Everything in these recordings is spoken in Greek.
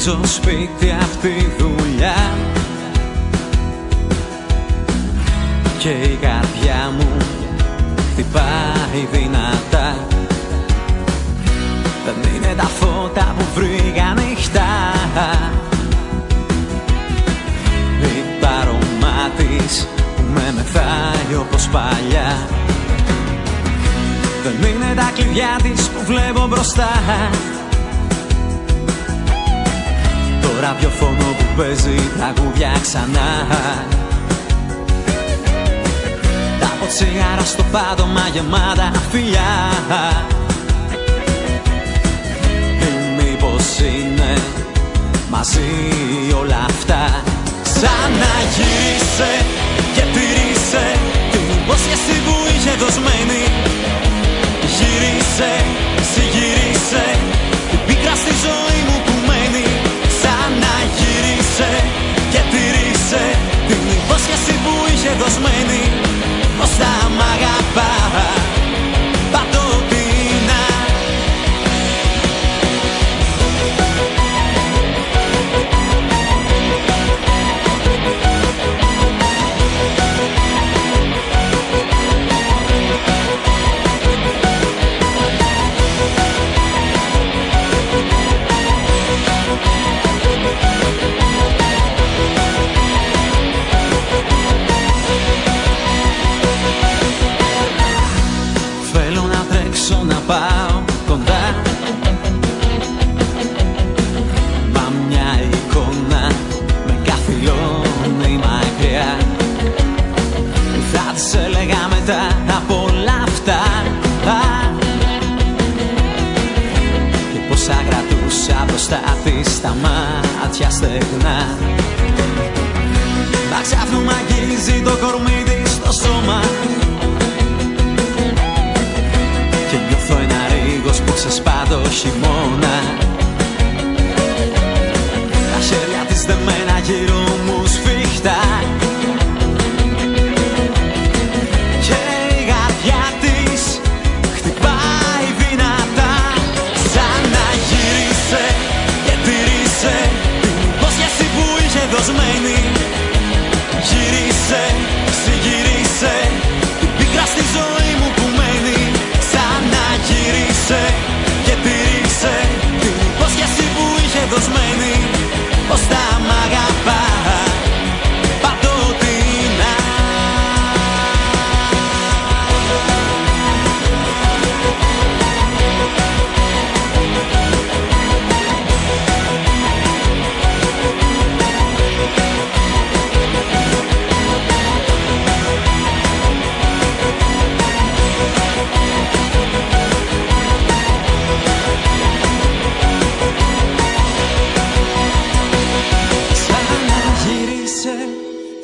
γυρίζω σπίτι απ' τη δουλειά και η καρδιά μου χτυπάει δυνατά. Δεν είναι τα φώτα που βρήκα ανοιχτά, η παρομά της που με μεθάει όπως παλιά. Δεν είναι τα κλειδιά της που βλέπω μπροστά, το ραδιοφωνό που παίζει τραγούδια ξανά. Τα ποτσιγάρα στο πάτωμα γεμάτα φιλιά. Μήπως είναι μαζί όλα αυτά? Σαν να γύρισε και τηρήσε την υπόσχεση που είχε δοσμένη. Γύρισε, συγγύρισε την πίκρα στη ζωή μου που μένει. Σαν να γύρισε και τηρήσε την υπόσχεση που είχε δοσμένη. Πως θα μ' αγαπά παντοτινά. Να πάω κοντά, μα μια εικόνα με καθυλώνει μακριά. Θα της έλεγα μετά από όλα αυτά και πως θα κρατούσα μπροστά της τα μάτια στεγνά. Μα ξάφνου μ' αγγίζει το κορμί της στο σώμα και νιώθω ένα ρίγος που ξεσπά το χειμώνα. Τα χέρια της δεμένα γύρω μου σφιχτά και η καρδιά της χτυπάει δυνατά. Σαν να γύρισε και τηρήσε την υπόσχεση που είχε δοσμένη. Γύρισε, συγγύρισε την πίκρα στη ζωή μου που μένει. Γύρισε και τηρήσε την υπόσχεση που είχε δοσμένη. Πως θα μ' αγαπά παντοτινά.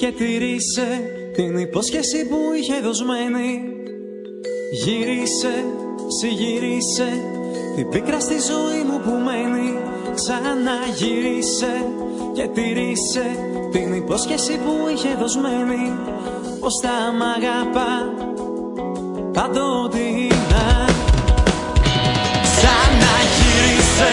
Και τηρήσε την υπόσχεση που είχε δοσμένη. Γύρισε, συγγύρισε την πίκρα στη ζωή μου που μένει. Ξαναγύρισε και τηρήσε την υπόσχεση που είχε δοσμένη. Πως θα μ' αγαπά παντοτινά. Ξαναγύρισε